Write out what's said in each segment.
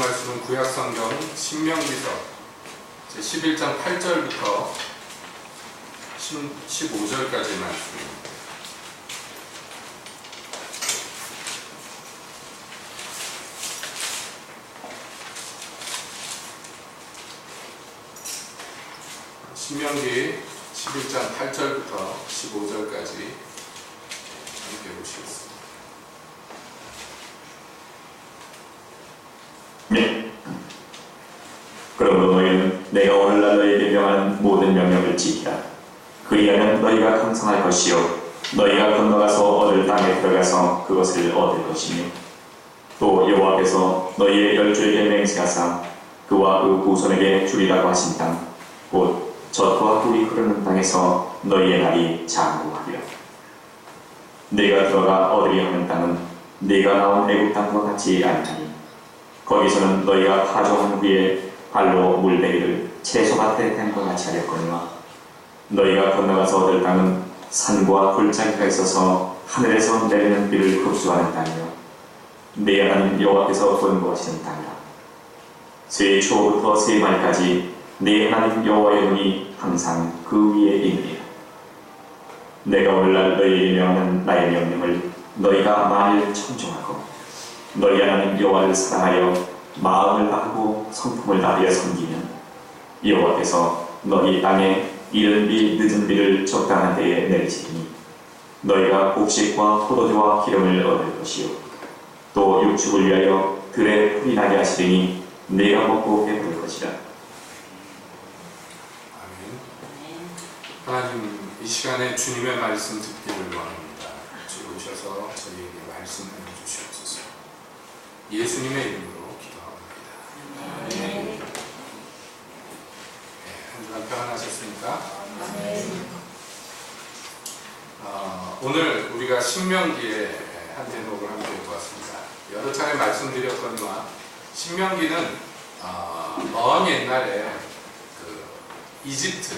말씀은 구약성경 신명기서 제11장 8절부터 15절까지의 말씀입니다. 신명기 11장 8절부터 15절까지 함께 보시겠습니다. 네. 그러므로 너희는 내가 오늘날 너희에게 명하는 모든 명령을 지키라. 그리하면 너희가 강성할 것이요 너희가 건너가서 얻을 땅에 들어가서 그것을 얻을 것이며 또 여호와께서 너희의 열조에게 맹세하사 그와 그 후손에게 주리라고 하신 땅 곧 젖과 꿀이 흐르는 땅에서 너희의 날이 장구하리라. 네가 들어가 얻으려 하는 땅은 네가 나온 애굽 땅과 같지 않으니 거기서는 너희가 파종한 후에 발로 물베기를 채소밭에 댐과 같이 하였거니와 너희가 건너가서 얻을 땅은 산과 골짜기가 있어서 하늘에서 내리는 비를 흡수하는 땅이요 네 하나님 여호와께서 권고하시는 땅이라. 새 초부터 새 말까지 네 하나님 여호와의 눈이 항상 그 위에 있느니라. 내가 오늘날 너희에게 명하는 나의 명령을 너희가 만일 청종하고 너희 하나님 여호와를 사랑하여 마음을 다하고 성품을 다하여 섬기면 여호와께서 너희 땅에 이른 비 늦은 비를 적당한 때에 내리시리니 너희가 곡식과 포도주와 기름을 얻을 것이요 또 육축을 위하여 들에 풀이 나게 하시리니 네가 먹고 배부를 것이라. 아멘. 하나님, 이 시간에 주님의 말씀 듣기를 원합니다. 주 오셔서 저희에게 말씀해 주시옵소서. 예수님의 이름으로 기도합니다. 네. 한 주간 평안하셨습니까? 오늘 우리가 신명기의 한 대목을 함께 보았습니다. 여러 차례 말씀드렸거니와 신명기는 먼 옛날에 이집트,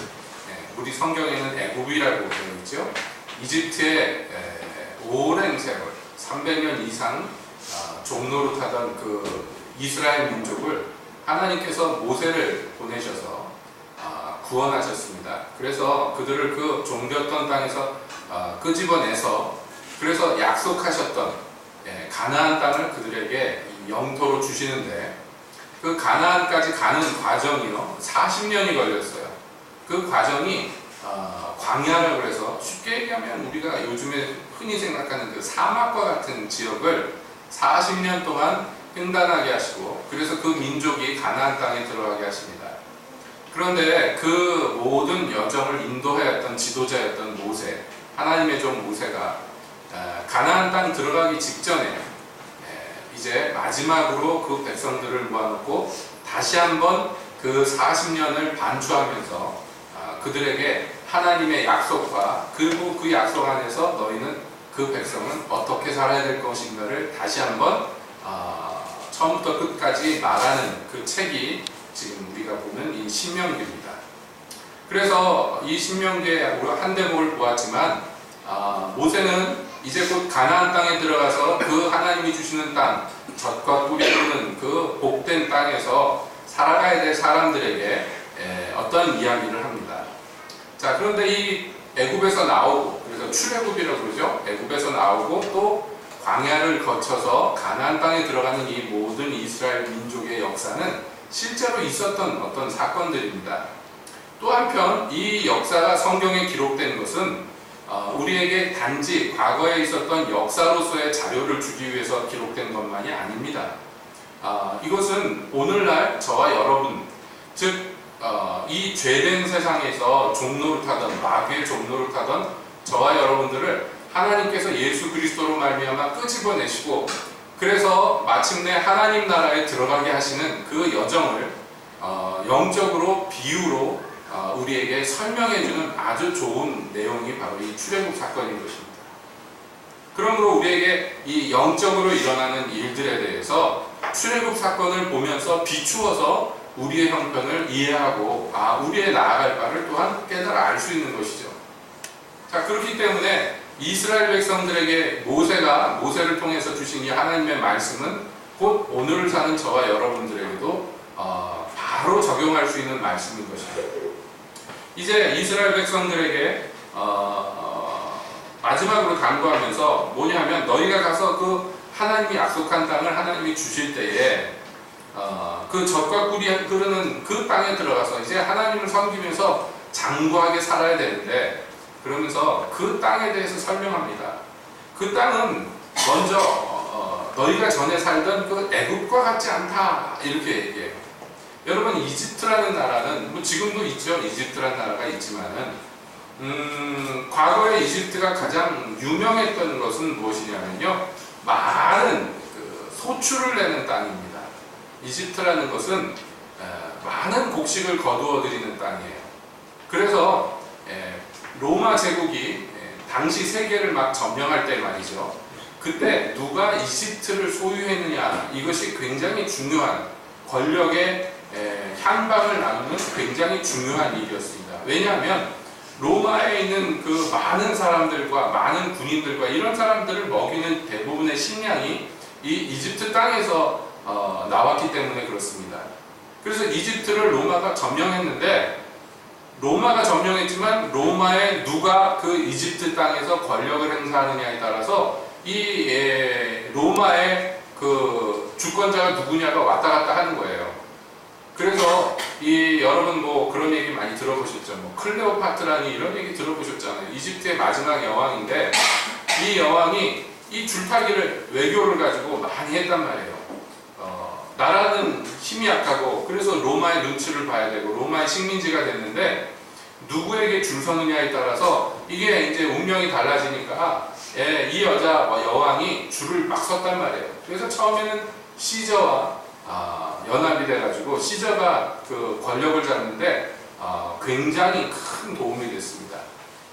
우리 성경에는 애굽이라고 되어 있죠. 이집트의 오랜 세월, 300년 이상 종노릇하던 그 이스라엘 민족을 하나님께서 모세를 보내셔서 구원하셨습니다. 그래서 그들을 그 종되었던 땅에서 끄집어내서 그래서 약속하셨던 가나안 땅을 그들에게 영토로 주시는데 그 가나안까지 가는 과정이요 40년이 걸렸어요. 그 과정이 광야라고 해서 쉽게 얘기하면 우리가 요즘에 흔히 생각하는 그 사막과 같은 지역을 40년 동안 횡단하게 하시고 그래서 그 민족이 가나안 땅에 들어가게 하십니다. 그런데 그 모든 여정을 인도하였던 지도자였던 모세, 하나님의 종 모세가 가나안 땅 들어가기 직전에 이제 마지막으로 그 백성들을 모아놓고 다시 한번 그 40년을 반추하면서 그들에게 하나님의 약속과 그리고 그 약속 안에서 너희는 그 백성은 어떻게 살아야 될 것인가를 다시 한번 처음부터 끝까지 말하는 그 책이 지금 우리가 보는 이 신명기입니다. 그래서 이 신명기의 한 대목을 보았지만 모세는 이제 곧 가나안 땅에 들어가서 그 하나님이 주시는 땅, 젖과 꿀이 흐르는 그 복된 땅에서 살아가야 될 사람들에게 어떤 이야기를 합니다. 자, 그런데 이 애굽에서 나오고, 그래서 출애굽이라고 그러죠. 애굽에서 나오고 또 광야를 거쳐서 가나안 땅에 들어가는 이 모든 이스라엘 민족의 역사는 실제로 있었던 어떤 사건들입니다. 또 한편 이 역사가 성경에 기록된 것은 우리에게 단지 과거에 있었던 역사로서의 자료를 주기 위해서 기록된 것만이 아닙니다. 이것은 오늘날 저와 여러분, 즉 이 죄된 세상에서 종노릇하던 마귀의 종노릇하던 저와 여러분들을 하나님께서 예수 그리스도로 말미암아 끄집어내시고 그래서 마침내 하나님 나라에 들어가게 하시는 그 여정을 영적으로 비유로 우리에게 설명해주는 아주 좋은 내용이 바로 이 출애굽 사건인 것입니다. 그러므로 우리에게 이 영적으로 일어나는 일들에 대해서 출애굽 사건을 보면서 비추어서 우리의 형편을 이해하고 우리의 나아갈 바를 또한 깨달아 알 수 있는 것이죠. 자, 그렇기 때문에 이스라엘 백성들에게 모세를 통해서 주신 이 하나님의 말씀은 곧 오늘 사는 저와 여러분들에게도 바로 적용할 수 있는 말씀인 것입니다. 이제 이스라엘 백성들에게 마지막으로 간구하면서 뭐냐면 너희가 가서 그 하나님이 약속한 땅을 하나님이 주실 때에 그 젖과 꿀이 흐르는 그 땅에 들어가서 이제 하나님을 섬기면서 장구하게 살아야 되는데, 그러면서 그 땅에 대해서 설명합니다. 그 땅은 먼저 너희가 전에 살던 그 애굽과 같지 않다 이렇게 얘기해요. 여러분, 이집트라는 나라는 뭐 지금도 있죠. 이집트라는 나라가 있지만은 과거에 이집트가 가장 유명했던 것은 무엇이냐면요, 많은 그 소출을 내는 땅입니다. 이집트라는 것은 많은 곡식을 거두어 들이는 땅이에요. 그래서 로마 제국이 당시 세계를 막 점령할 때 말이죠, 그때 누가 이집트를 소유했느냐, 이것이 굉장히 중요한, 권력의 향방을 나누는 굉장히 중요한 일이었습니다. 왜냐하면 로마에 있는 그 많은 사람들과 많은 군인들과 이런 사람들을 먹이는 대부분의 식량이 이 이집트 땅에서 나왔기 때문에 그렇습니다. 그래서 이집트를 로마가 점령했는데, 로마가 점령했지만 로마에 누가 그 이집트 땅에서 권력을 행사하느냐에 따라서 이 로마의 그 주권자가 누구냐가 왔다 갔다 하는 거예요. 그래서 여러분 뭐 그런 얘기 많이 들어보셨죠. 뭐 클레오파트라니 이런 얘기 들어보셨잖아요. 이집트의 마지막 여왕인데, 이 여왕이 이 줄타기를, 외교를 가지고 많이 했단 말이에요. 나라는 힘이 약하고, 그래서 로마의 눈치를 봐야 되고 로마의 식민지가 됐는데, 누구에게 줄 서느냐에 따라서 이게 이제 운명이 달라지니까 이 여왕이 줄을 막 섰단 말이에요. 그래서 처음에는 시저와 연합이 돼가지고 시저가 그 권력을 잡는데 굉장히 큰 도움이 됐습니다.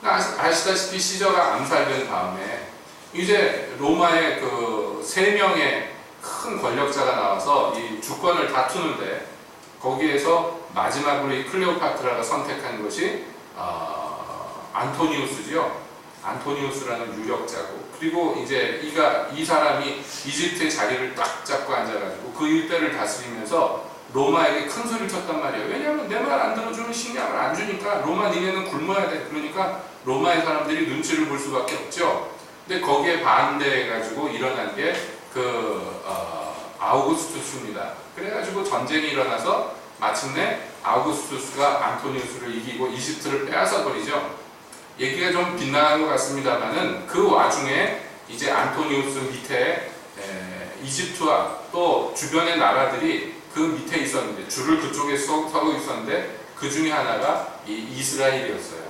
아시다시피 시저가 암살된 다음에 이제 로마의 그 3명의 큰 권력자가 나와서 이 주권을 다투는데, 거기에서 마지막으로 이 클레오파트라가 선택한 것이 안토니우스죠. 안토니우스라는 유력자고, 그리고 이제 이 사람이 이집트의 자리를 딱 잡고 앉아가지고 그 일대를 다스리면서 로마에게 큰 소리를 쳤단 말이에요. 왜냐하면 내 말 안 들어주면 식량을 안 주니까 로마 니네는 굶어야 돼. 그러니까 로마의 사람들이 눈치를 볼 수밖에 없죠. 근데 거기에 반대해가지고 일어난 게 아우구스투스입니다. 그래가지고 전쟁이 일어나서 마침내 아우구스투스가 안토니우스를 이기고 이집트를 빼앗아 버리죠. 얘기가 좀 빗나간 것 같습니다만은 그 와중에 이제 안토니우스 밑에 이집트와 또 주변의 나라들이 그 밑에 있었는데, 줄을 그쪽에 서고 있었는데 그 중에 하나가 이 이스라엘이었어요.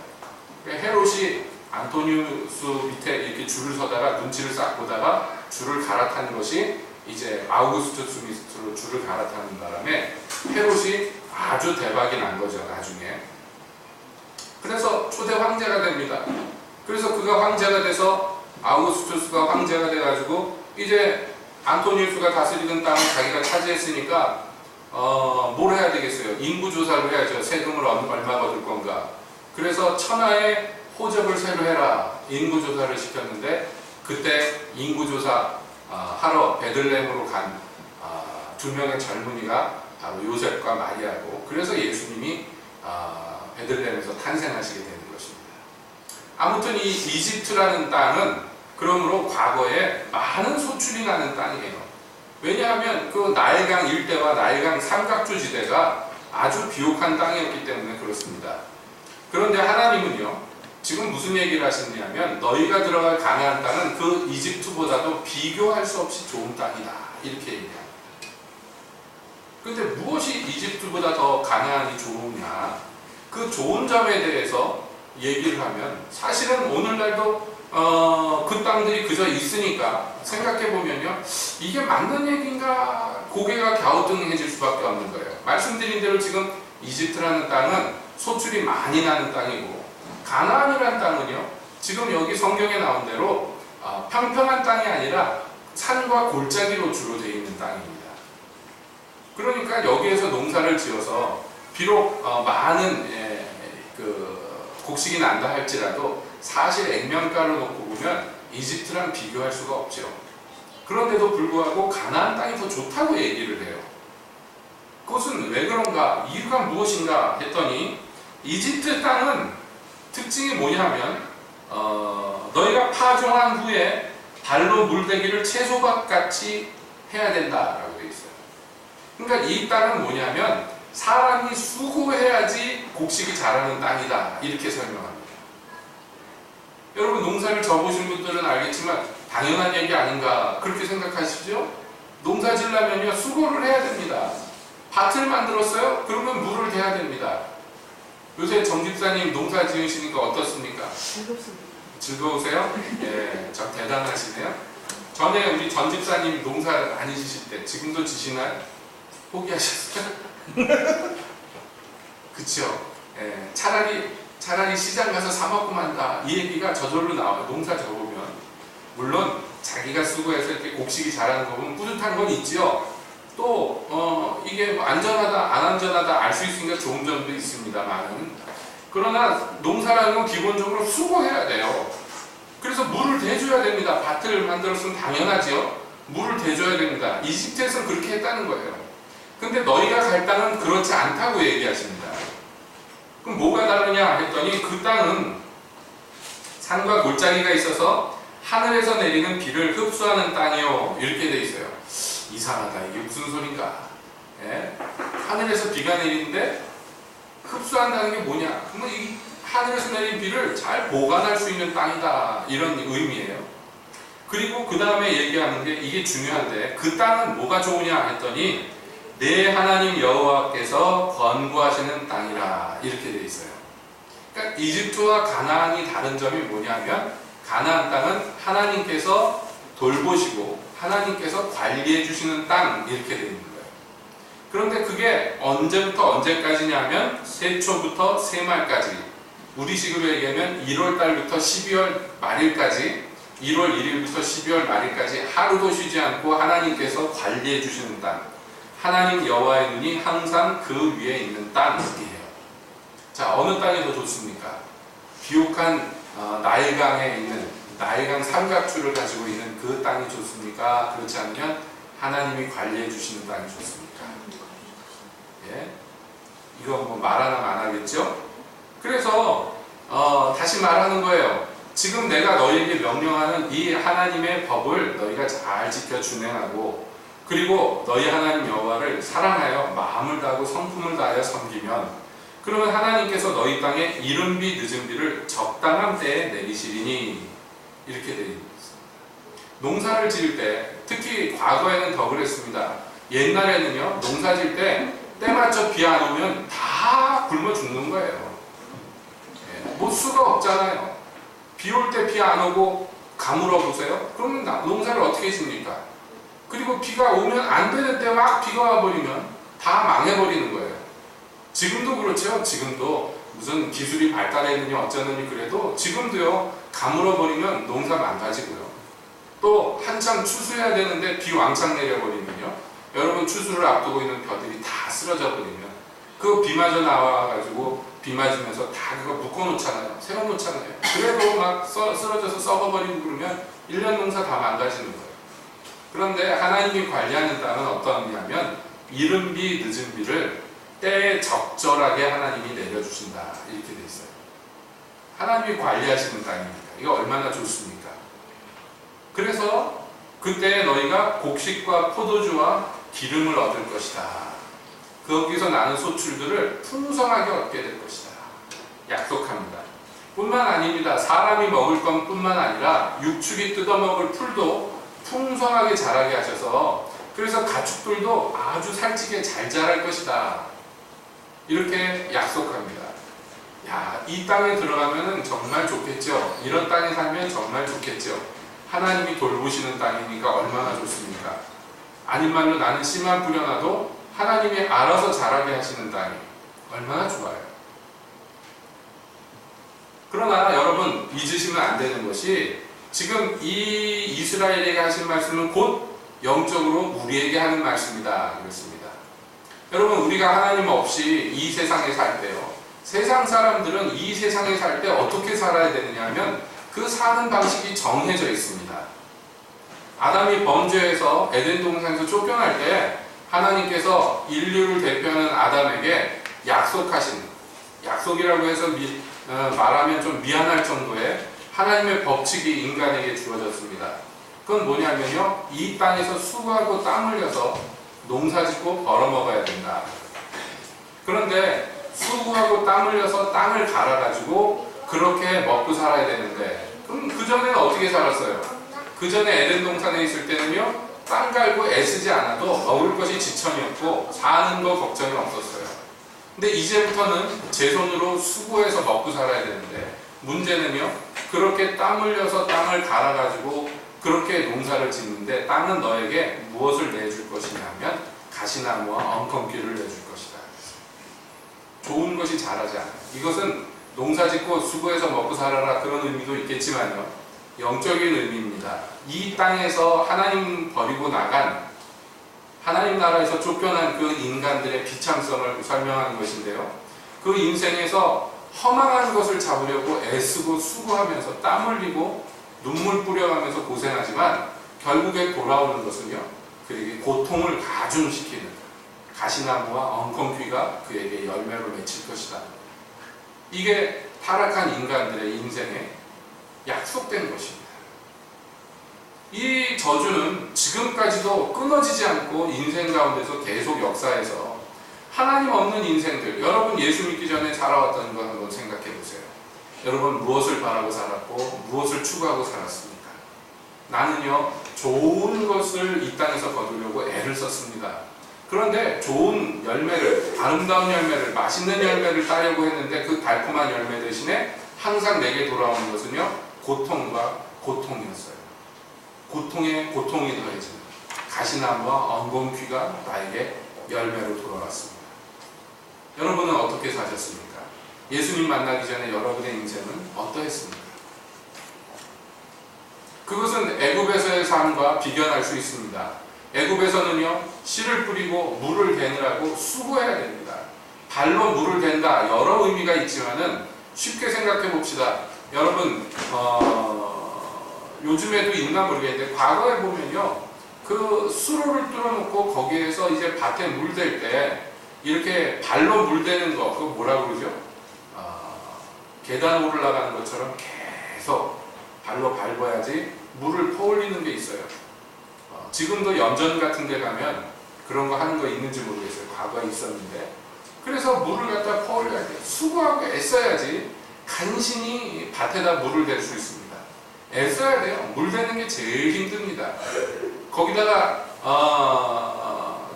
헤롯이 안토니우스 밑에 이렇게 줄을 서다가 눈치를 싹 보다가 줄을 갈아탄 것이 이제 아우구스투스 밑으로 줄을 갈아타는 바람에 헤롯이 아주 대박이 난 거죠, 나중에. 그래서 초대 황제가 됩니다. 그래서 그가 황제가 돼서 아우구스투스가 황제가 돼가지고 이제 안토니우스가 다스리던 땅을 자기가 차지했으니까 뭘 해야 되겠어요? 인구조사를 해야죠. 세금을 얼마 받을 건가. 그래서 천하의 호적을 새로 해라. 인구조사를 시켰는데, 그때 인구조사 하러 베들레헴으로 간 2명의 젊은이가 바로 요셉과 마리아고, 그래서 예수님이 베들레헴에서 탄생하시게 되는 것입니다. 아무튼 이 이집트라는 땅은 그러므로 과거에 많은 소출이 나는 땅이에요. 왜냐하면 그 나일강 일대와 나일강 삼각주 지대가 아주 비옥한 땅이었기 때문에 그렇습니다. 그런데 하나님은요, 지금 무슨 얘기를 하시냐면 너희가 들어갈 가나안 땅은 그 이집트보다도 비교할 수 없이 좋은 땅이다, 이렇게 얘기합니다. 그런데 무엇이 이집트보다 더 가나안이 좋으냐, 그 좋은 점에 대해서 얘기를 하면 사실은 오늘날도 그 땅들이 그저 있으니까 생각해보면요, 이게 맞는 얘기인가 고개가 갸우뚱해질 수밖에 없는 거예요. 말씀드린 대로 지금 이집트라는 땅은 소출이 많이 나는 땅이고, 가나안이라는 땅은요, 지금 여기 성경에 나온 대로 평평한 땅이 아니라 산과 골짜기로 주로 되어 있는 땅입니다. 그러니까 여기에서 농사를 지어서 비록 많은 곡식이 난다 할지라도 사실 액면가로 놓고 보면 이집트랑 비교할 수가 없죠. 그런데도 불구하고 가나안 땅이 더 좋다고 얘기를 해요. 그것은 왜 그런가? 이유가 무엇인가 했더니 이집트 땅은 특징이 뭐냐면 너희가 파종한 후에 발로 물대기를 채소밭같이 해야 된다라고 되어 있어요. 그러니까 이 땅은 뭐냐면 사람이 수고해야지 곡식이 자라는 땅이다, 이렇게 설명합니다. 여러분 농사를 져보신 분들은 알겠지만 당연한 얘기 아닌가 그렇게 생각하시죠? 농사 지으려면요 수고를 해야 됩니다. 밭을 만들었어요? 그러면 물을 대야 됩니다. 요새 정 집사님 농사 지으시니까 어떻습니까? 즐겁습니다. 즐거우세요? 예, 참 대단하시네요. 전에 우리 전 집사님 농사 많이 지실 때 지금도 지시나요? 포기하셨어요? 그쵸? 예, 차라리 시장 가서 사 먹고 만다, 이 얘기가 저절로 나와요. 농사 져보면. 물론 자기가 수고해서 이렇게 곡식이 자라는 거 보면 뿌듯한 건 있지요. 또 이게 뭐 안전하다 안 안전하다 알 수 있으니까 좋은 점도 있습니다만, 그러나 농사라는 건 기본적으로 수고해야 돼요. 그래서 물을 대줘야 됩니다. 밭을 만들었으면 당연하지요. 물을 대줘야 됩니다. 이집트에서는 그렇게 했다는 거예요. 근데 너희가 갈 땅은 그렇지 않다고 얘기하십니다. 그럼 뭐가 다르냐 했더니 그 땅은 산과 골짜기가 있어서 하늘에서 내리는 비를 흡수하는 땅이요, 이렇게 돼 있어요. 이상하다, 이게 무슨 소린가? 예? 하늘에서 비가 내리는데 흡수한다는 게 뭐냐? 그러면 이 하늘에서 내린 비를 잘 보관할 수 있는 땅이다, 이런 의미예요. 그리고 그 다음에 얘기하는 게 이게 중요한데, 그 땅은 뭐가 좋으냐 했더니 내 하나님 여호와께서 권고하시는 땅이라, 이렇게 돼 있어요. 그러니까 이집트와 가나안이 다른 점이 뭐냐면, 가나안 땅은 하나님께서 돌보시고 하나님께서 관리해 주시는 땅, 이렇게 되어 있는 거예요. 그런데 그게 언제부터 언제까지냐면 세초부터 세말까지, 우리식으로 얘기하면 1월 달부터 12월 말일까지, 1월 1일부터 12월 말일까지 하루도 쉬지 않고 하나님께서 관리해 주시는 땅, 하나님 여호와의 눈이 항상 그 위에 있는 땅이에요. 자, 어느 땅이 더 좋습니까? 비옥한 나일강에 있는, 나일강 삼각주를 가지고 있는 그 땅이 좋습니까? 그렇지 않으면 하나님이 관리해 주시는 땅이 좋습니까? 예? 이거 뭐 말 하나 안 하겠죠? 그래서 다시 말하는 거예요. 지금 내가 너희에게 명령하는 이 하나님의 법을 너희가 잘 지켜 준행하고, 그리고 너희 하나님 여호와를 사랑하여 마음을 다하고 성품을 다하여 섬기면, 그러면 하나님께서 너희 땅에 이른 비 늦은 비를 적당한 때에 내리시리니, 이렇게 되어 있습니다. 농사를 지을 때, 특히 과거에는 더 그랬습니다. 옛날에는요, 농사 지을 때 때맞춰 비 안 오면 다 굶어 죽는 거예요. 뭐 수가 없잖아요. 비 올 때 비 안 오고 가물어 보세요. 그러면 농사를 어떻게 짓습니까? 그리고 비가 오면 안 되는 때 막 비가 와버리면 다 망해버리는 거예요. 지금도 그렇죠. 지금도 무슨 기술이 발달했느니 어쩌느니 그래도 지금도요, 가물어버리면 농사 망가지고요. 또 한참 추수해야 되는데 비 왕창 내려버리면요, 여러분 추수를 앞두고 있는 벼들이 다 쓰러져 버리면 그 비마저 나와가지고 비 맞으면서 다 그거 묶어놓잖아요. 세워놓잖아요. 그래도 막 쓰러져서 썩어버리고 그러면 1년 농사 다 망가지는 거예요. 그런데 하나님이 관리하는 땅은 어떠냐면 이른 비 늦은 비를 때에 적절하게 하나님이 내려주신다, 이렇게 돼 있어요. 하나님이 관리하시는 땅입니다. 이거 얼마나 좋습니까? 그래서 그때 너희가 곡식과 포도주와 기름을 얻을 것이다. 거기서 나는 소출들을 풍성하게 얻게 될 것이다, 약속합니다. 뿐만 아닙니다. 사람이 먹을 것 뿐만 아니라 육축이 뜯어먹을 풀도 풍성하게 자라게 하셔서, 그래서 가축들도 아주 살찌게 잘 자랄 것이다, 이렇게 약속합니다. 야, 이 땅에 들어가면 정말 좋겠죠. 이런 땅에 살면 정말 좋겠죠. 하나님이 돌보시는 땅이니까 얼마나 좋습니까? 아닌 말로 나는 씨만 뿌려놔도 하나님이 알아서 자라게 하시는 땅이 얼마나 좋아요. 그러나 여러분 잊으시면 안 되는 것이, 지금 이 이스라엘에게 하신 말씀은 곧 영적으로 우리에게 하는 말씀이다, 그렇습니다. 여러분, 우리가 하나님 없이 이 세상에 살 때요, 세상 사람들은 이 세상에 살 때 어떻게 살아야 되느냐 하면 그 사는 방식이 정해져 있습니다. 아담이 범죄해서 에덴 동산에서 쫓겨날 때 하나님께서 인류를 대표하는 아담에게 약속하신, 약속이라고 해서 말하면 좀 미안할 정도의 하나님의 법칙이 인간에게 주어졌습니다. 그건 뭐냐면요, 이 땅에서 수고하고 땀 흘려서 농사짓고 벌어먹어야 된다. 그런데 수고하고 땀 흘려서 땅을 갈아가지고 그렇게 먹고 살아야 되는데, 그럼 그 전에는 어떻게 살았어요? 그 전에 에덴 동산에 있을 때는요, 땅 갈고 애쓰지 않아도 먹을 것이 지천이었고 사는 거 걱정이 없었어요. 근데 이제부터는 제 손으로 수고해서 먹고 살아야 되는데, 문제는요, 그렇게 땀 흘려서 땅을 갈아가지고 그렇게 농사를 짓는데 땅은 너에게 무엇을 내줄 것이냐면 가시나무와 엉겅퀴를 내줄 것이다. 좋은 것이 자라지 않아요. 이것은 농사짓고 수고해서 먹고 살아라 그런 의미도 있겠지만요, 영적인 의미입니다. 이 땅에서 하나님 버리고 나간, 하나님 나라에서 쫓겨난 그 인간들의 비참성을 설명하는 것인데요, 그 인생에서 허망한 것을 잡으려고 애쓰고 수고하면서 땀 흘리고 눈물 뿌려가면서 고생하지만 결국에 돌아오는 것은요, 그에게 고통을 가중시키는 가시나무와 엉겅퀴가 그에게 열매로 맺힐 것이다. 이게 타락한 인간들의 인생에 약속된 것입니다. 이 저주는 지금까지도 끊어지지 않고 인생 가운데서 계속 역사해서 하나님 없는 인생들, 여러분 예수 믿기 전에 살아왔던 거 한번 생각해 보세요. 여러분 무엇을 바라고 살았고 무엇을 추구하고 살았습니까? 나는요, 좋은 것을 이 땅에서 거두려고 애를 썼습니다. 그런데 좋은 열매를, 아름다운 열매를, 맛있는 열매를 따려고 했는데 그 달콤한 열매 대신에 항상 내게 돌아오는 것은요, 고통과 고통이었어요. 고통에 고통이 더해지는 가시나무와 엉겅퀴가 나에게 열매로 돌아왔습니다. 여러분은 어떻게 사셨습니까? 예수님 만나기 전에 여러분의 인생은 어떠했습니까? 그것은 애굽에서의 삶과 비견할 수 있습니다. 애굽에서는요, 씨를 뿌리고 물을 대느라고 수고해야 됩니다. 발로 물을 댄다, 여러 의미가 있지만은 쉽게 생각해 봅시다. 여러분 요즘에도 있나 모르겠는데 과거에 보면요, 그 수로를 뚫어놓고 거기에서 이제 밭에 물댈 때 이렇게 발로 물대는 거, 그거 뭐라고 그러죠? 계단 오르락가는 것처럼 계속 발로 밟아야지 물을 퍼올리는 게 있어요. 지금도 연전 같은 데 가면 그런 거 하는 거 있는지 모르겠어요. 과거에 있었는데. 그래서 물을 갖다 퍼올려야 돼요. 수고하고 애써야지 간신히 밭에다 물을 댈 수 있습니다. 애써야 돼요. 물 대는 게 제일 힘듭니다. 거기다가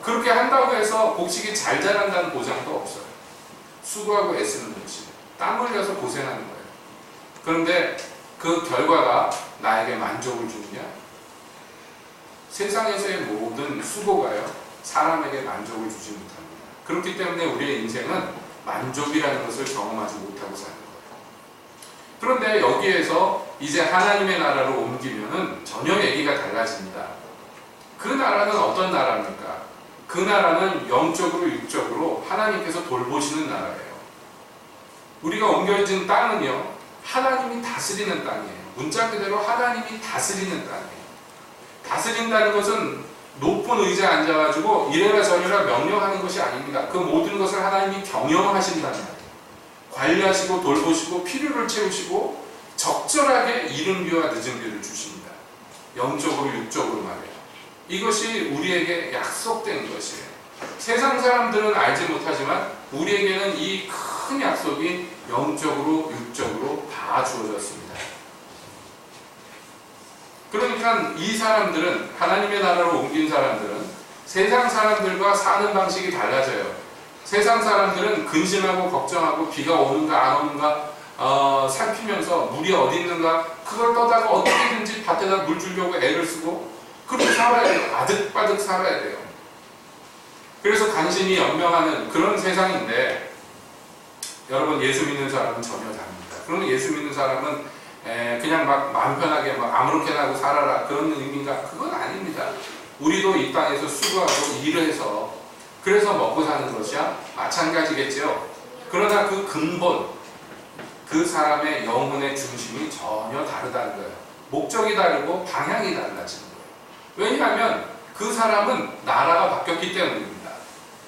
그렇게 한다고 해서 곡식이 잘 자란다는 보장도 없어요. 수고하고 애쓰는 것이, 땀 흘려서 고생하는 거예요. 그런데 그 결과가 나에게 만족을 주느냐? 세상에서의 모든 수고가요, 사람에게 만족을 주지 못합니다. 그렇기 때문에 우리의 인생은 만족이라는 것을 경험하지 못하고 사는 거예요. 그런데 여기에서 이제 하나님의 나라로 옮기면은 전혀 얘기가 달라집니다. 그 나라는 어떤 나라입니까? 그 나라는 영적으로 육적으로 하나님께서 돌보시는 나라예요. 우리가 옮겨진 땅은요, 하나님이 다스리는 땅이에요. 문자 그대로 하나님이 다스리는 땅이에요. 다스린다는 것은 높은 의자에 앉아가지고 이래라 저래라 명령하는 것이 아닙니다. 그 모든 것을 하나님이 경영하신다는 말이에요. 관리하시고 돌보시고 필요를 채우시고 적절하게 이른 비와 늦은 비를 주십니다. 영적으로 육적으로 말이에요. 이것이 우리에게 약속된 것이에요. 세상 사람들은 알지 못하지만 우리에게는 이 큰 약속이 영적으로 육적으로 다 주어졌습니다. 그러니까 이 사람들은, 하나님의 나라로 옮긴 사람들은 세상 사람들과 사는 방식이 달라져요. 세상 사람들은 근심하고 걱정하고 비가 오는가 안 오는가 살피면서 물이 어디 있는가 그걸 떠다가 어떻게든지 밭에다 물 주려고 애를 쓰고 그렇게 살아야 돼요. 아득바득 살아야 돼요. 그래서 간신히 연명하는 그런 세상인데, 여러분 예수 믿는 사람은 전혀 다릅니다. 그러면 예수 믿는 사람은 그냥 막 마음 편하게 막 아무렇게나 하고 살아라 그런 의미인가? 그건 아닙니다. 우리도 이 땅에서 수고하고 일을 해서 그래서 먹고 사는 것이야 마찬가지겠죠. 그러나 그 근본, 그 사람의 영혼의 중심이 전혀 다르다는 거예요. 목적이 다르고 방향이 달라지는 거예요. 왜냐하면 그 사람은 나라가 바뀌었기 때문입니다.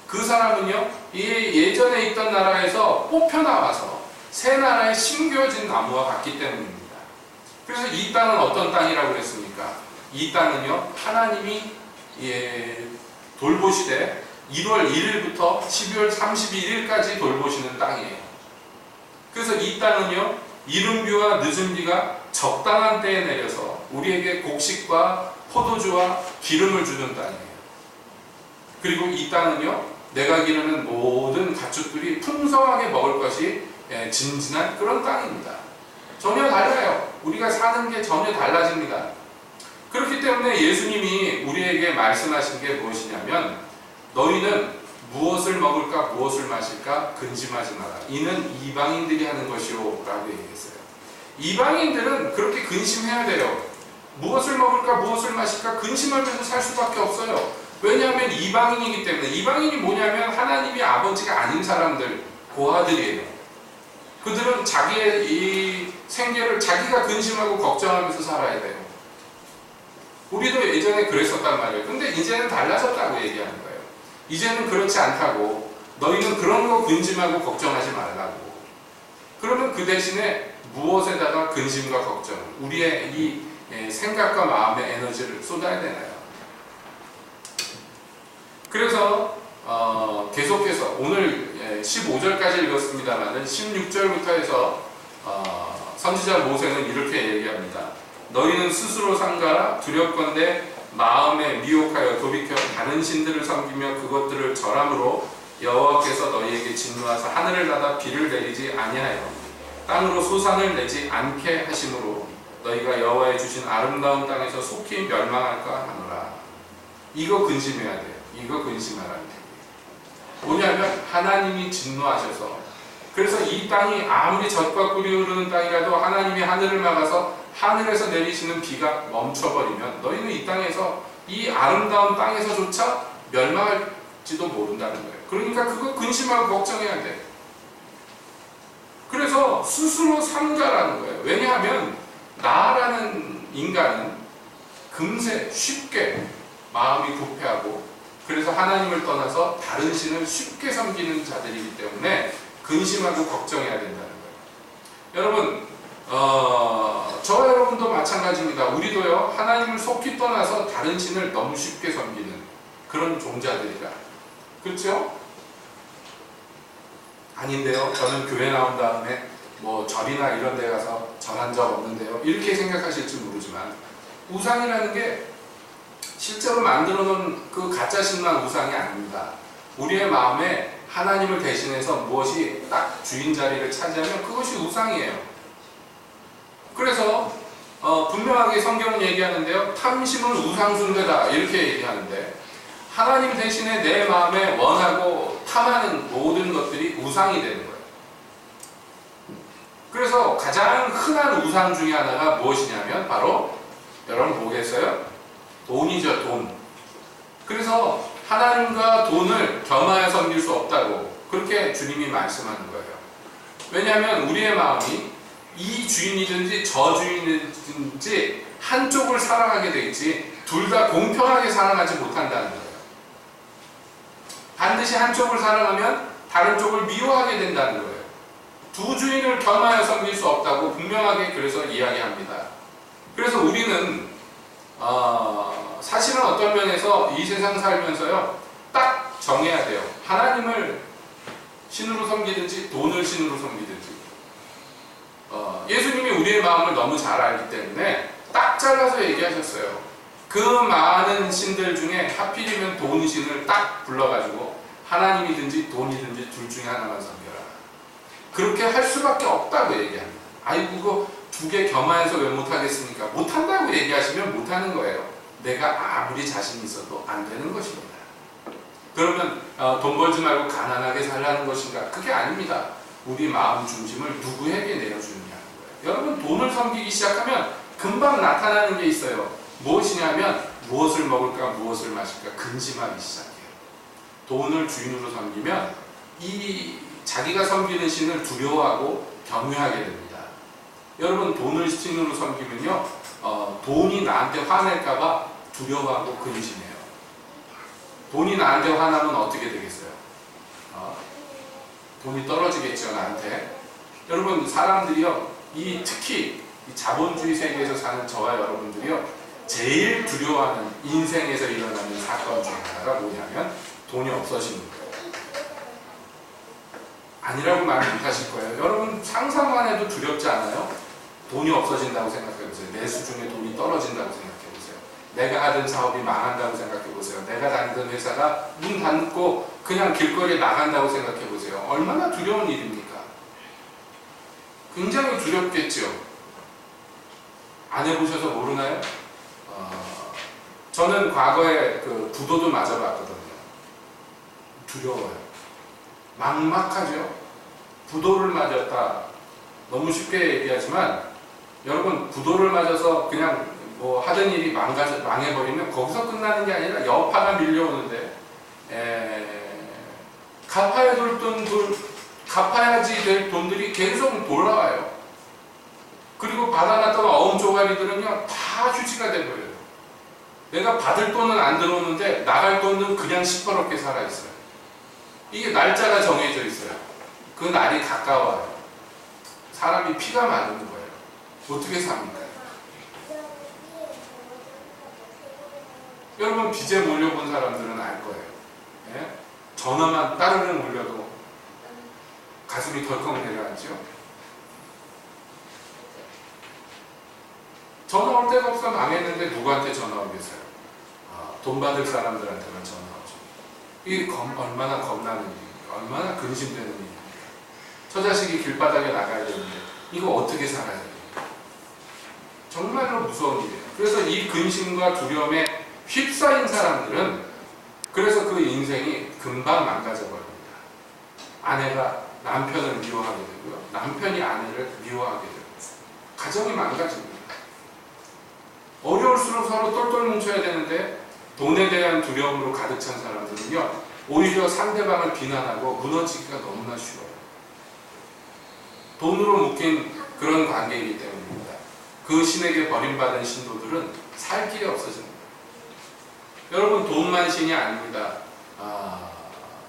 그 사람은요, 예전에 있던 나라에서 뽑혀나와서 새 나라에 심겨진 나무와 같기 때문입니다. 그래서 이 땅은 어떤 땅이라고 그랬습니까? 이 땅은요, 하나님이 돌보시되 1월 1일부터 12월 31일까지 돌보시는 땅이에요. 그래서 이 땅은요, 이른 비와 늦은 비가 적당한 때에 내려서 우리에게 곡식과 포도주와 기름을 주는 땅이에요. 그리고 이 땅은요, 내가 기르는 모든 가축들이 풍성하게 먹을 것이 진진한 그런 땅입니다. 전혀 달라요. 우리가 사는 게 전혀 달라집니다. 그렇기 때문에 예수님이 우리에게 말씀하신 게 무엇이냐면, 너희는 무엇을 먹을까 무엇을 마실까 근심하지 마라. 이는 이방인들이 하는 것이요 라고 얘기했어요. 이방인들은 그렇게 근심해야 돼요. 무엇을 먹을까 무엇을 마실까 근심하면서 살 수밖에 없어요. 왜냐하면 이방인이기 때문에. 이방인이 뭐냐면 하나님이 아버지가 아닌 사람들, 고아들이에요. 그들은 자기의 이 생계를 자기가 근심하고 걱정하면서 살아야 돼요. 우리도 예전에 그랬었단 말이에요. 근데 이제는 달라졌다고 얘기하는 거예요. 이제는 그렇지 않다고. 너희는 그런 거 근심하고 걱정하지 말라고. 그러면 그 대신에 무엇에다가 근심과 걱정, 우리의 이 생각과 마음의 에너지를 쏟아야 되나요? 그래서 계속해서 오늘 15절까지 읽었습니다만 16절부터 해서 선지자 모세는 이렇게 얘기합니다. 너희는 스스로 삼가라. 두렵건대 마음에 미혹하여 돌이켜 다른 신들을 섬기며 그것들을 절함으로 여호와께서 너희에게 진노하사 하늘을 닫아 비를 내리지 아니하여 땅으로 소산을 내지 않게 하심으로 너희가 여호와의 주신 아름다운 땅에서 속히 멸망할까 하노라. 이거 근심해야 돼요. 이거 근심하라는 얘기예요. 뭐냐면 하나님이 진노하셔서, 그래서 이 땅이 아무리 젖과 꿀이 흐르는 땅이라도 하나님이 하늘을 막아서 하늘에서 내리시는 비가 멈춰버리면 너희는 이 땅에서, 이 아름다운 땅에서조차 멸망할지도 모른다는 거예요. 그러니까 그거 근심하고 걱정해야 돼. 그래서 스스로 삼가라는 거예요. 왜냐하면 나라는 인간은 금세 쉽게 마음이 부패하고, 그래서 하나님을 떠나서 다른 신을 쉽게 섬기는 자들이기 때문에 근심하고 걱정해야 된다는 거예요. 여러분, 저와 여러분도 마찬가지입니다. 우리도요, 하나님을 속히 떠나서 다른 신을 너무 쉽게 섬기는 그런 종자들이다. 그렇죠? 아닌데요, 저는 교회 나온 다음에 뭐 절이나 이런 데 가서 절한 적 없는데요, 이렇게 생각하실지 모르지만 우상이라는 게 실제로 만들어 놓은 그 가짜 신만 우상이 아닙니다. 우리의 마음에 하나님을 대신해서 무엇이 딱 주인 자리를 차지하면 그것이 우상이에요. 그래서 분명하게 성경은 얘기하는데요, 탐심은 우상 숭배다 이렇게 얘기하는데, 하나님 대신에 내 마음에 원하고 탐하는 모든 것들이 우상이 되는 거예요. 그래서 가장 흔한 우상 중에 하나가 무엇이냐면 바로, 여러분 보겠어요? 돈이죠, 돈. 그래서 하나님과 돈을 겸하여 섬길 수 없다고 그렇게 주님이 말씀하는 거예요. 왜냐하면 우리의 마음이 이 주인이든지 저 주인이든지 한쪽을 사랑하게 돼 있지 둘 다 공평하게 사랑하지 못한다는 거예요. 반드시 한쪽을 사랑하면 다른 쪽을 미워하게 된다는 거예요. 두 주인을 겸하여 섬길 수 없다고 분명하게 그래서 이야기합니다. 그래서 우리는 사실은 어떤 면에서 이 세상 살면서요, 딱 정해야 돼요. 하나님을 신으로 섬기든지 돈을 신으로 섬기든지. 예수님이 우리의 마음을 너무 잘 알기 때문에 딱 잘라서 얘기하셨어요. 그 많은 신들 중에 하필이면 돈 신을 딱 불러가지고 하나님이든지 돈이든지 둘 중에 하나만 섬겨라. 그렇게 할 수밖에 없다고 얘기합니다. 아이고 그거 두 개 겸하여서 왜 못하겠습니까? 못한다고 얘기하시면 못하는 거예요. 내가 아무리 자신 있어도 안 되는 것입니다. 그러면 돈 벌지 말고 가난하게 살라는 것인가? 그게 아닙니다. 우리 마음 중심을 누구에게 내려주느냐는 거예요. 여러분, 돈을 섬기기 시작하면 금방 나타나는 게 있어요. 무엇이냐면 무엇을 먹을까 무엇을 마실까 근심하기 시작해요. 돈을 주인으로 섬기면 이 자기가 섬기는 신을 두려워하고 경외하게 됩니다. 여러분, 돈을 신으로 섬기면요, 돈이 나한테 화낼까봐 두려워하고 근심해요. 돈이 나한테 화나면 어떻게 되겠어요? 돈이 떨어지겠죠, 나한테. 여러분, 사람들이요, 특히 이 자본주의 세계에서 사는 저와 여러분들이요, 제일 두려워하는 인생에서 일어나는 사건 중에 하나가 뭐냐면 돈이 없어지는 거예요. 아니라고 말 못하실 거예요. 여러분, 상상만 해도 두렵지 않아요? 돈이 없어진다고 생각해보세요. 내 수중에 돈이 떨어진다고 생각해보세요. 내가 하던 사업이 망한다고 생각해보세요. 내가 다니던 회사가 문 닫고 그냥 길거리에 나간다고 생각해보세요. 얼마나 두려운 일입니까? 굉장히 두렵겠죠. 안 해보셔서 모르나요? 저는 과거에 그 부도도 맞아봤거든요. 두려워요. 막막하죠. 부도를 맞았다. 너무 쉽게 얘기하지만 여러분, 부도를 맞아서 그냥 뭐 하던 일이 망해버리면 거기서 끝나는 게 아니라 여파가 밀려오는데 갚아야지 될 돈들이 계속 돌아와요. 그리고 받아놨던 어음조가리들은요 다 휴지가 돼버려요. 내가 받을 돈은 안 들어오는데 나갈 돈은 그냥 시퍼렇게 살아있어요. 이게 날짜가 정해져 있어요. 그 날이 가까워요. 사람이 피가 마르는 거예요. 어떻게 삽니까? 여러분, 빚에 몰려본 사람들은 알 거예요. 예? 전화만 따르릉 울려도 가슴이 덜컥 내려앉죠. 전화 올 데가 없어 망했는데 누구한테 전화 오겠어요? 돈 받을 사람들한테만 전화 오죠. 이게 얼마나 겁나는 일입니까? 얼마나 근심되는 일입니까? 저 자식이 길바닥에 나가야 되는데 이거 어떻게 살아야 됩니까? 정말로 무서운 일이에요. 그래서 이 근심과 두려움에 휩싸인 사람들은 그래서 그 인생이 금방 망가져 버립니다. 아내가 남편을 미워하게 되고요. 남편이 아내를 미워하게 되고 가정이 망가집니다. 어려울수록 서로 똘똘 뭉쳐야 되는데 돈에 대한 두려움으로 가득 찬 사람들은요 오히려 상대방을 비난하고 무너지기가 너무나 쉬워요. 돈으로 묶인 그런 관계이기 때문입니다. 그 신에게 버림받은 신도들은 살 길이 없어집니다. 여러분, 돈만 신이 아닙니다.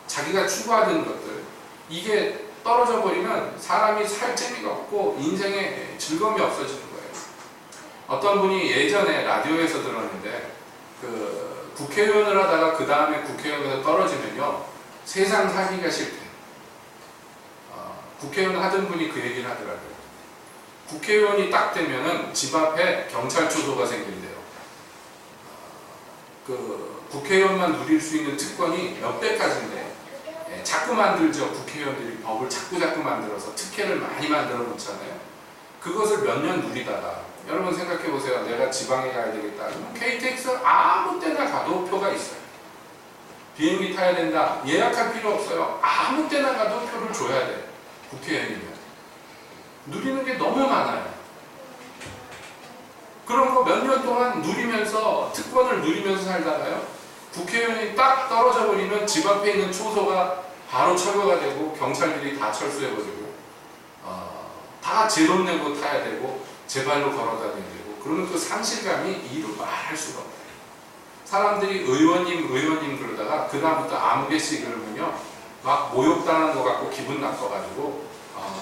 자기가 추구하는 것들, 이게 떨어져 버리면 사람이 살 재미가 없고 인생에 즐거움이 없어지는 거예요. 어떤 분이 예전에 라디오에서 들었는데 그 국회의원을 하다가 그 다음에 국회의원에서 떨어지면요 세상 살기가 싫대. 국회의원 하던 분이 그 얘기를 하더라고요. 국회의원이 딱 되면은 집 앞에 경찰초소가 생긴대요. 그 국회의원만 누릴 수 있는 특권이 몇백 가지인데 자꾸 만들죠. 국회의원들이 법을 자꾸 만들어서 특혜를 많이 만들어 놓잖아요. 그것을 몇 년 누리다가 여러분 생각해 보세요. 내가 지방에 가야 되겠다. KTX 아무 때나 가도 표가 있어요. 비행기 타야 된다. 예약할 필요 없어요. 아무 때나 가도 표를 줘야 돼. 국회의원이면. 누리는 게 너무 많아요. 그런 거 몇 년 동안 누리면서 특권을 누리면서 살다가요. 국회의원이 딱 떨어져 버리면 집 앞에 있는 초소가 바로 철거가 되고 경찰들이 다 철수해버리고 다 제 돈 내고 타야 되고 제 발로 걸어 다녀야 되고 그러면 그 상실감이 이루 말할 수가 없어요. 사람들이 의원님 그러다가 그다음부터 아무개씩 그러면요 막 모욕당한 것 같고 기분 나빠가지고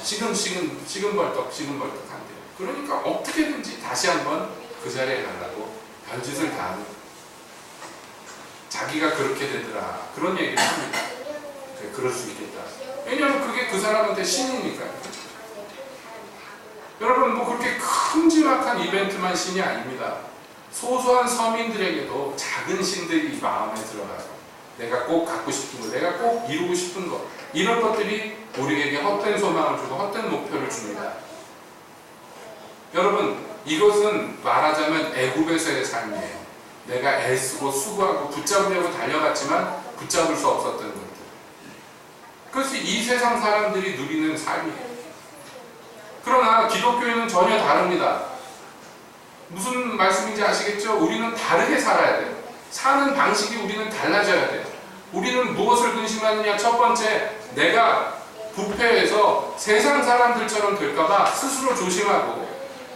시금벌떡 한대요. 그러니까 어떻게든지 다시 한번 그 자리에 가려고 별짓을 다 하는 자기가 그렇게 되더라 그런 얘기를 합니다. 그럴 수 있겠다. 왜냐하면 그게 그 사람한테 신이니까요. 여러분 뭐 그렇게 큼지막한 이벤트만 신이 아닙니다. 소소한 서민들에게도 작은 신들이 마음에 들어가서 내가 꼭 갖고 싶은 거, 내가 꼭 이루고 싶은 거 이런 것들이 우리에게 헛된 소망을 주고 헛된 목표를 줍니다. 여러분 이것은 말하자면 애굽에서의 삶이에요. 내가 애쓰고 수고하고 붙잡으려고 달려갔지만 붙잡을 수 없었던 것들. 그래서 이 세상 사람들이 누리는 삶이에요. 그러나 기독교인은 전혀 다릅니다. 무슨 말씀인지 아시겠죠? 우리는 다르게 살아야 돼요. 사는 방식이 우리는 달라져야 돼요. 우리는 무엇을 근심하느냐? 첫 번째, 내가 부패해서 세상 사람들처럼 될까봐 스스로 조심하고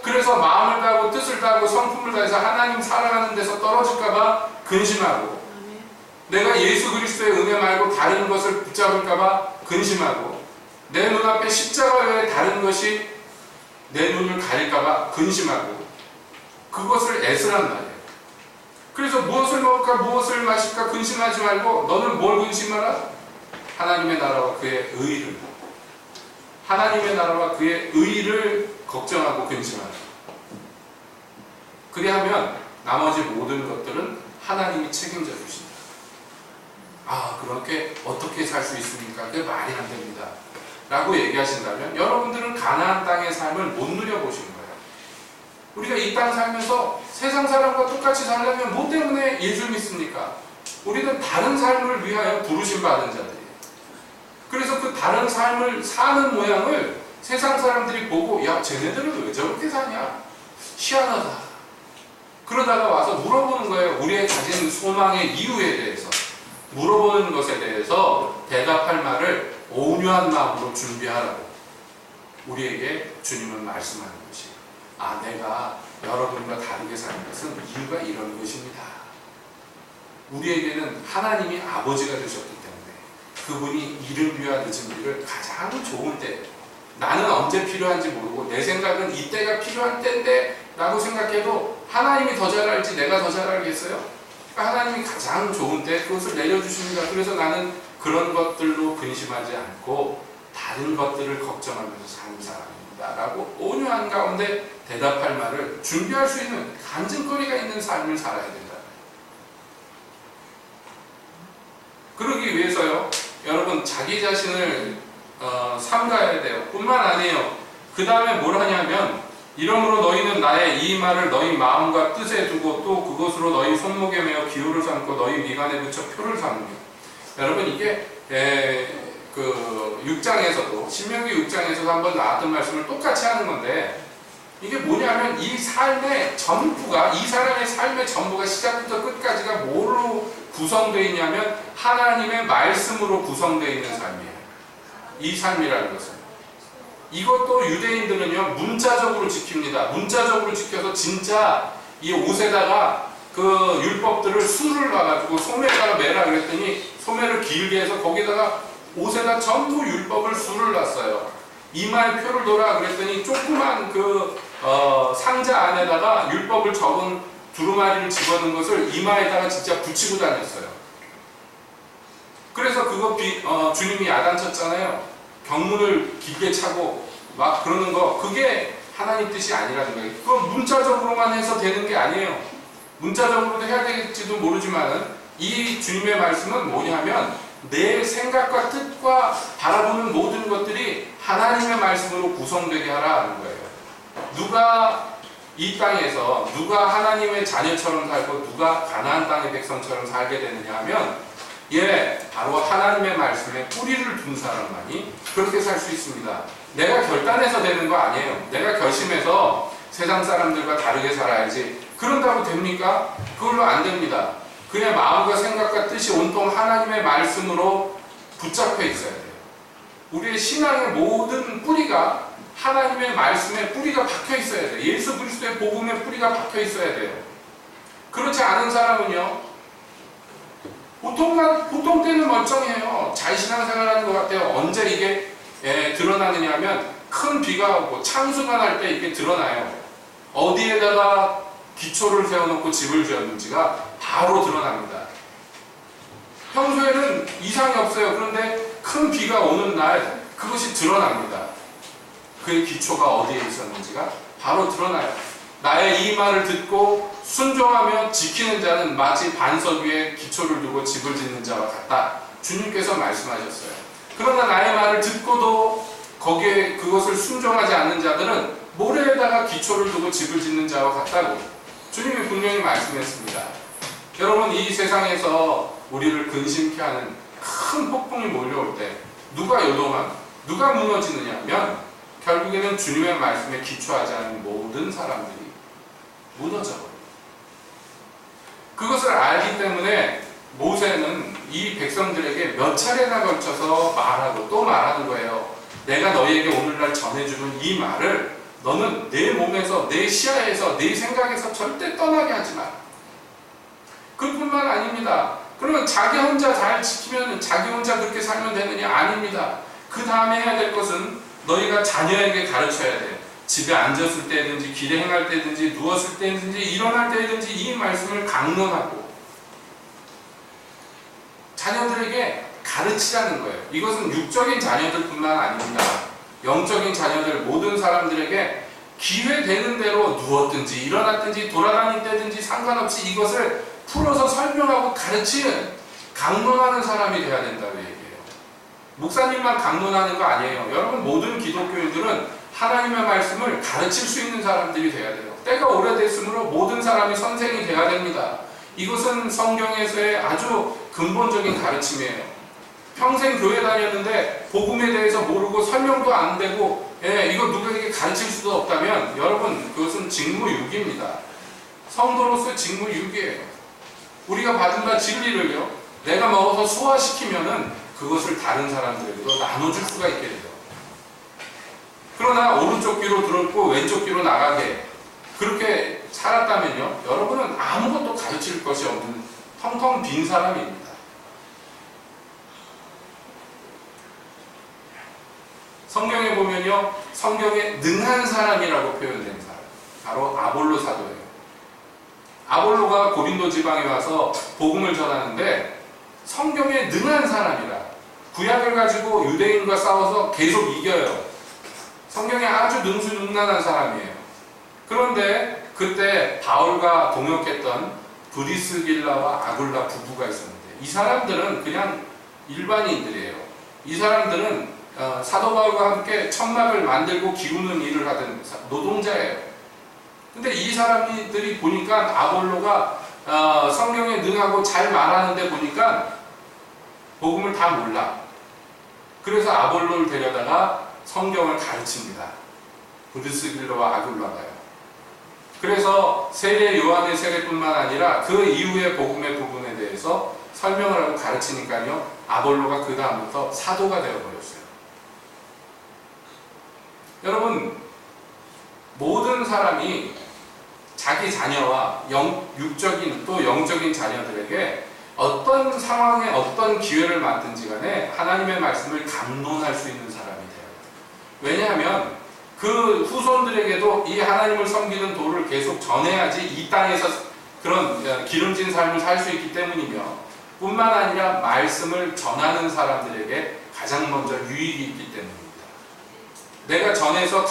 그래서 마음을 다하고 뜻을 다하고 성품을 다해서 하나님 살아가는 데서 떨어질까봐 근심하고, 내가 예수 그리스도의 은혜 말고 다른 것을 붙잡을까봐 근심하고, 내 눈앞에 십자가 외에 다른 것이 내 눈을 가릴까봐 근심하고, 그것을 애쓰란 말이에요. 그래서 무엇을 먹을까 무엇을 마실까 근심하지 말고 너는 뭘 근심하라? 하나님의 나라와 그의 의를, 하나님의 나라와 그의 의를 걱정하고 근심하라. 그리하면 나머지 모든 것들은 하나님이 책임져 주신다. 아, 그렇게 어떻게 살 수 있습니까? 그게 말이 안 됩니다 라고 얘기하신다면 여러분들은 가나안 땅의 삶을 못 누려보신 거예요. 우리가 이 땅 살면서 세상 사람과 똑같이 살려면 뭐 때문에 예수 믿습니까? 우리는 다른 삶을 위하여 부르심 받은 자들이에요. 그래서 그 다른 삶을 사는 모양을 세상 사람들이 보고, 야, 쟤네들은 왜 저렇게 사냐? 희한하다. 그러다가 와서 물어보는 거예요. 우리의 가진 소망의 이유에 대해서, 물어보는 것에 대해서 대답할 말을 온유한 마음으로 준비하라고 우리에게 주님은 말씀하는 것이에요. 아, 내가 여러분과 다르게 사는 것은 이유가 이런 것입니다. 우리에게는 하나님이 아버지가 되셨기 때문에 그분이 이른 비와 늦은 비를 가장 좋은 때, 나는 언제 필요한지 모르고 내 생각은 이때가 필요한 때인데 라고 생각해도 하나님이 더 잘 알지 내가 더 잘 알겠어요? 그러니까 하나님이 가장 좋은 때 그것을 내려주십니다. 그래서 나는 그런 것들로 근심하지 않고 다른 것들을 걱정하면서 사는 사람입니다 라고 온유한 가운데 대답할 말을 준비할 수 있는 간증거리가 있는 삶을 살아야 된다. 그러기 위해서요, 여러분 자기 자신을 삼가야 돼요. 뿐만 아니에요. 그 다음에 뭘 하냐면, 이러므로 너희는 나의 이 말을 너희 마음과 뜻에 두고 또 그것으로 너희 손목에 매어 기호를 삼고 너희 미간에 붙여 표를 삼으며. 여러분 이게 그 6장에서도 신명기 6장에서도 한번 나왔던 말씀을 똑같이 하는 건데, 이게 뭐냐면 이 삶의 전부가, 이 사람의 삶의 전부가 시작부터 끝까지가 뭐로 구성되어 있냐면 하나님의 말씀으로 구성되어 있는 삶이에요. 이 삶이라는 것은. 이것도 유대인들은요 문자적으로 지킵니다. 문자적으로 지켜서 진짜 이 옷에다가 그 율법들을 수를 봐가지고 소매에다가 매라 그랬더니 소매를 길게 해서 거기다가 옷에다 전부 율법을 수를 놨어요. 이마에 표를 둬라 그랬더니 조그만 그 상자 안에다가 율법을 적은 두루마리를 집어넣은 것을 이마에다가 진짜 붙이고 다녔어요. 그래서 그거 주님이 야단쳤잖아요. 경문을 길게 차고 막 그러는 거, 그게 하나님 뜻이 아니라는 거예요. 그건 문자적으로만 해서 되는 게 아니에요. 문자적으로도 해야 되겠지도 모르지만 이 주님의 말씀은 뭐냐면 내 생각과 뜻과 바라보는 모든 것들이 하나님의 말씀으로 구성되게 하라는 거예요. 누가 이 땅에서 누가 하나님의 자녀처럼 살고 누가 가나안 땅의 백성처럼 살게 되느냐 하면, 바로 하나님의 말씀에 뿌리를 둔 사람만이 그렇게 살 수 있습니다. 내가 결단해서 되는 거 아니에요. 내가 결심해서 세상 사람들과 다르게 살아야지 그런다고 됩니까? 그걸로 안 됩니다. 그냥 마음과 생각과 뜻이 온통 하나님의 말씀으로 붙잡혀 있어야 돼요. 우리의 신앙의 모든 뿌리가 하나님의 말씀에 뿌리가 박혀 있어야 돼요. 예수 그리스도의 복음에 뿌리가 박혀 있어야 돼요. 그렇지 않은 사람은요, 보통 때는 멀쩡해요. 잘 신앙생활하는 것 같아요. 언제 이게 드러나느냐 하면 큰 비가 오고 창수가 날 때 이게 드러나요. 어디에다가 기초를 세워놓고 집을 지었는지가 바로 드러납니다. 평소에는 이상이 없어요. 그런데 큰 비가 오는 날 그것이 드러납니다. 그의 기초가 어디에 있었는지가 바로 드러나요. 나의 이 말을 듣고 순종하며 지키는 자는 마치 반석 위에 기초를 두고 집을 짓는 자와 같다. 주님께서 말씀하셨어요. 그러나 나의 말을 듣고도 거기에 그것을 순종하지 않는 자들은 모래에다가 기초를 두고 집을 짓는 자와 같다고 주님이 분명히 말씀했습니다. 여러분, 이 세상에서 우리를 근심케 하는 큰 폭풍이 몰려올 때 누가 요동하고 누가 무너지느냐 하면 결국에는 주님의 말씀에 기초하지 않은 모든 사람들이 무너져버려요. 그것을 알기 때문에 모세는 이 백성들에게 몇 차례나 걸쳐서 말하고 또 말하는 거예요. 내가 너희에게 오늘날 전해주는 이 말을 너는 내 몸에서, 내 시야에서, 내 생각에서 절대 떠나게 하지 마. 그뿐만 아닙니다. 그러면 자기 혼자 잘 지키면 자기 혼자 그렇게 살면 되느냐? 아닙니다. 그 다음에 해야 될 것은 너희가 자녀에게 가르쳐야 돼. 집에 앉았을 때든지 길에 행할 때든지 누웠을 때든지 일어날 때든지 이 말씀을 강론하고 자녀들에게 가르치라는 거예요. 이것은 육적인 자녀들뿐만 아닙니다. 영적인 자녀들 모든 사람들에게 기회 되는 대로 누웠든지 일어났든지 돌아다닐 때든지 상관없이 이것을 풀어서 설명하고 가르치는 강론하는 사람이 돼야 된다고 얘기해요. 목사님만 강론하는 거 아니에요. 여러분 모든 기독교인들은 하나님의 말씀을 가르칠 수 있는 사람들이 돼야 돼요. 때가 오래됐으므로 모든 사람이 선생이 돼야 됩니다. 이것은 성경에서의 아주 근본적인 가르침이에요. 평생 교회 다녔는데 복음에 대해서 모르고 설명도 안 되고 이거 누구에게 가르칠 수도 없다면 여러분 그것은 직무유기입니다. 성도로서 직무유기예요. 우리가 받은 바 진리를요 내가 먹어서 소화시키면은 그것을 다른 사람들에게도 나눠줄 수가 있게 돼요. 그러나 오른쪽 귀로 들었고 왼쪽 귀로 나가게 그렇게 살았다면요 여러분은 아무것도 가르칠 것이 없는 텅텅 빈 사람입니다. 성경에 보면요 성경에 능한 사람이라고 표현된 사람 바로 아볼로 사도예요. 아볼로가 고린도 지방에 와서 복음을 전하는데 성경에 능한 사람이라 구약을 가지고 유대인과 싸워서 계속 이겨요. 성경에 아주 능수능란한 사람이에요. 그런데 그때 바울과 동역했던 브리스길라와 아굴라 부부가 있었는데 이 사람들은 그냥 일반인들이에요. 이 사람들은 사도 바울과 함께 천막을 만들고 기우는 일을 하던 노동자예요. 근데 이 사람들이 보니까 아볼로가 성경에 능하고 잘 말하는데 보니까 복음을 다 몰라. 그래서 아볼로를 데려다가 성경을 가르칩니다. 브리스길라와 아굴라가요. 그래서 세례 요한의 세례뿐만 아니라 그 이후의 복음의 부분에 대해서 설명을 하고 가르치니까요 아볼로가 그 다음부터 사도가 되어버렸어요. 여러분 모든 사람이 자기 자녀와 육적인 또 영적인 자녀들에게 어떤 상황에 어떤 기회를 맡든지 간에 하나님의 말씀을 감론할 수 있는 사람이 돼요. 왜냐하면 그 후손들에게도 이 하나님을 섬기는 도를 계속 전해야지 이 땅에서 그런 기름진 삶을 살 수 있기 때문이며 뿐만 아니라 말씀을 전하는 사람들에게 가장 먼저 유익이 있기 때문입니다. 내가 전해서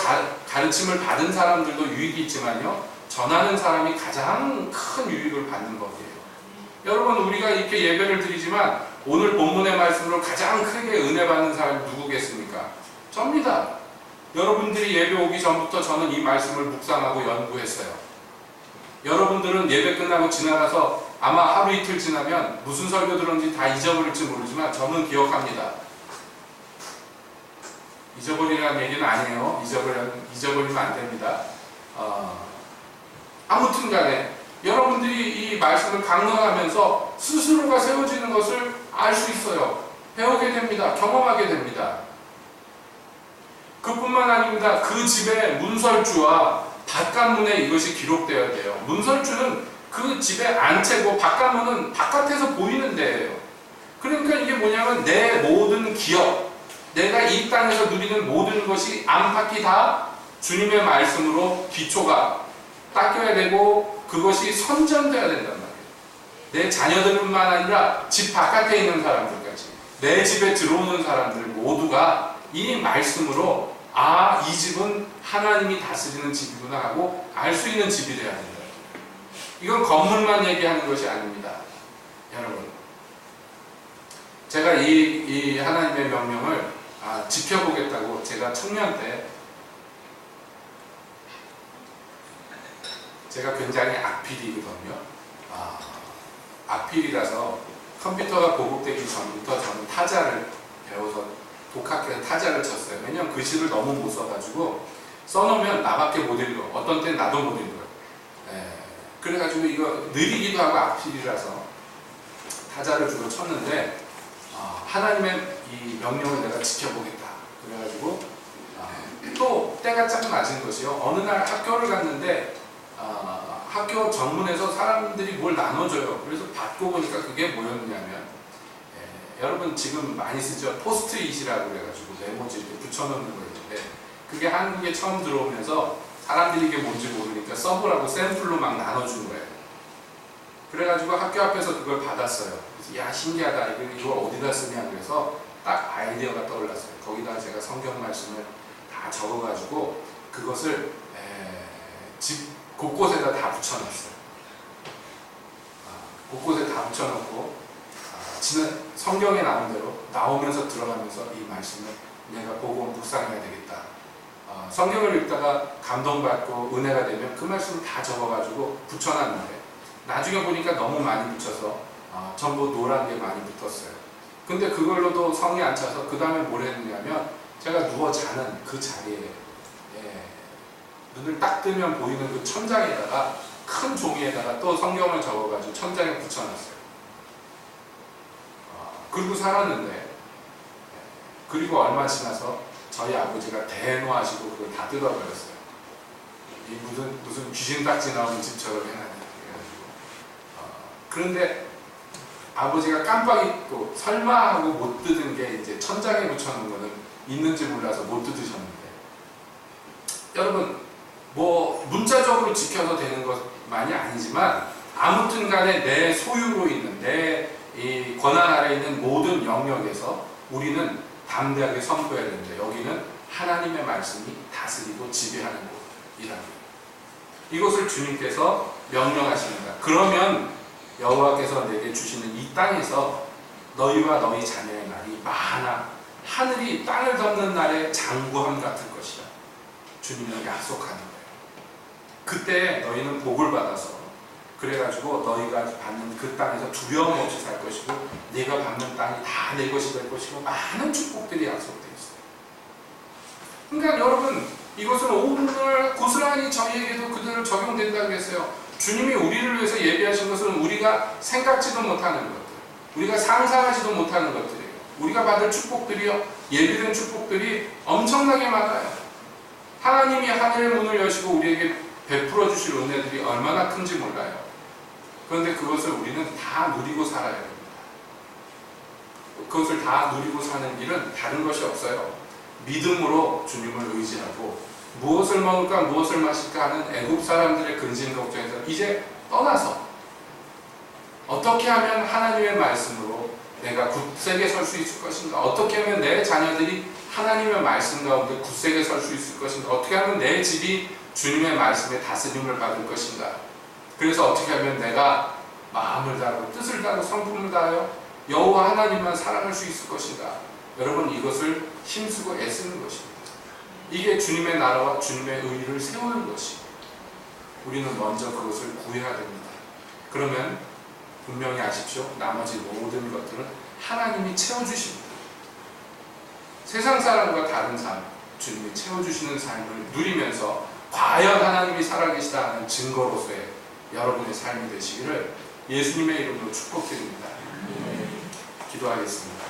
가르침을 받은 사람들도 유익이 있지만요 전하는 사람이 가장 큰 유익을 받는 법이에요. 여러분 우리가 이렇게 예배를 드리지만 오늘 본문의 말씀으로 가장 크게 은혜 받는 사람이 누구겠습니까? 접니다. 여러분들이 예배 오기 전부터 저는 이 말씀을 묵상하고 연구했어요. 여러분들은 예배 끝나고 지나가서 아마 하루 이틀 지나면 무슨 설교 들었는지 다 잊어버릴지 모르지만 저는 기억합니다. 잊어버리라는 얘기는 아니에요. 잊어버리면 안 됩니다. 아무튼 간에 여러분들이 이 말씀을 강론하면서 스스로가 세워지는 것을 알 수 있어요. 배우게 됩니다. 경험하게 됩니다. 그뿐만 아닙니다. 그 집의 문설주와 바깥문에 이것이 기록되어야 돼요. 문설주는 그 집의 안채고 바깥문은 바깥에서 보이는 데예요. 그러니까 이게 뭐냐면 내 모든 기업, 내가 이 땅에서 누리는 모든 것이 안팎이 다 주님의 말씀으로 기초가 닦여야 되고 그것이 선전돼야 된단 말이에요. 내 자녀들뿐만 아니라 집 바깥에 있는 사람들까지 내 집에 들어오는 사람들 모두가 이 말씀으로 이 집은 하나님이 다스리는 집이구나 하고 알 수 있는 집이 되어야 된다. 이건 건물만 얘기하는 것이 아닙니다. 여러분 제가 이 하나님의 명령을 지켜보겠다고 제가 청년 때 제가 굉장히 악필이거든요. 악필이라서 컴퓨터가 보급되기 전부터 저는 타자를 배워서 독학해서 타자를 쳤어요. 왜냐면 글씨를 너무 못 써가지고 써놓으면 나밖에 못 읽어. 어떤 때는 나도 못 읽어요. 그래가지고 이거 느리기도 하고 악필이라서 타자를 주로 쳤는데 하나님의 이 명령을 내가 지켜보겠다. 그래가지고 또 때가 짝 맞은 것이요. 어느 날 학교를 갔는데 학교 정문에서 사람들이 뭘 나눠줘요. 그래서 받고 보니까 그게 뭐였냐면 여러분 지금 많이 쓰죠. 포스트잇이라고 그래가지고 메모지 이렇게 붙여놓는 거 있는데 그게 한국에 처음 들어오면서 사람들이 이게 뭔지 모르니까 서브라고 샘플로 막 나눠준 거예요. 그래가지고 학교 앞에서 그걸 받았어요. 그래서 야 신기하다. 이걸 어디다 쓰냐 그래서 딱 아이디어가 떠올랐어요. 거기다 제가 성경 말씀을 다 적어가지고 그것을 집 곳곳에다 다 붙여놨어요. 곳곳에 다 붙여놓고 성경에 나온 대로 나오면서 들어가면서 이 말씀을 내가 보고 묵상해야 되겠다. 성경을 읽다가 감동받고 은혜가 되면 그 말씀을 다 적어가지고 붙여놨는데 나중에 보니까 너무 많이 붙여서 전부 노란 게 많이 붙었어요. 근데 그걸로도 성이 안 차서 그 다음에 뭘 했느냐면 제가 누워 자는 그 자리에 눈을 딱 뜨면 보이는 그 천장에다가 큰 종이에다가 또 성경을 적어가지고 천장에 붙여놨어요. 그리고 살았는데 그리고 얼마 지나서 저희 아버지가 대노하시고 그걸 다 뜯어버렸어요. 이 무슨 귀신 딱지 나오는 집처럼 해놨네. 그런데 아버지가 깜빡 잊고 설마 하고 못 뜯은 게 이제 천장에 붙여놓은 거는 있는지 몰라서 못 뜯으셨는데 여러분 뭐 문자적으로 지켜서 되는 것만이 아니지만 아무튼 간에 내 소유로 있는 내 이 권한 아래 있는 모든 영역에서 우리는 담대하게 선포해야 되는데 여기는 하나님의 말씀이 다스리고 지배하는 곳이라는 거예요. 이것을 주님께서 명령하십니다. 그러면 여호와께서 내게 주시는 이 땅에서 너희와 너희 자녀의 날이 많아 하늘이 땅을 덮는 날의 장구함 같을 것이라 주님은 약속하는 거예요. 그때 너희는 복을 받아서 그래가지고 너희가 받는 그 땅에서 두려움 없이 살 것이고 네가 받는 땅이 다 내 것이 될 것이고 많은 축복들이 약속되어 있어요. 그러니까 여러분 이것은 오늘 고스란히 저희에게도 그대로 적용된다고 했어요. 주님이 우리를 위해서 예비하신 것은 우리가 생각지도 못하는 것들, 우리가 상상하지도 못하는 것들이에요. 우리가 받을 축복들이요, 예비된 축복들이 엄청나게 많아요. 하나님이 하늘의 문을 여시고 우리에게 베풀어 주실 은혜들이 얼마나 큰지 몰라요. 그런데 그것을 우리는 다 누리고 살아야 됩니다. 그것을 다 누리고 사는 길은 다른 것이 없어요. 믿음으로 주님을 의지하고 무엇을 먹을까 무엇을 마실까 하는 애굽 사람들의 근심 걱정에서 이제 떠나서 어떻게 하면 하나님의 말씀으로 내가 굳세게 설 수 있을 것인가, 어떻게 하면 내 자녀들이 하나님의 말씀 가운데 굳세게 설 수 있을 것인가, 어떻게 하면 내 집이 주님의 말씀에 다스림을 받을 것인가, 그래서 어떻게 하면 내가 마음을 다하고 뜻을 다하고 성품을 다하여 여호와 하나님만 사랑할 수 있을 것인가. 여러분 이것을 힘쓰고 애쓰는 것입니다. 이게 주님의 나라와 주님의 의를 세우는 것입니다. 우리는 먼저 그것을 구해야 됩니다. 그러면 분명히 아십시오. 나머지 모든 것들은 하나님이 채워주십니다. 세상 사람과 다른 삶, 주님이 채워주시는 삶을 누리면서 과연 하나님이 살아계시다 하는 증거로서의 여러분의 삶이 되시기를 예수님의 이름으로 축복드립니다. 기도하겠습니다.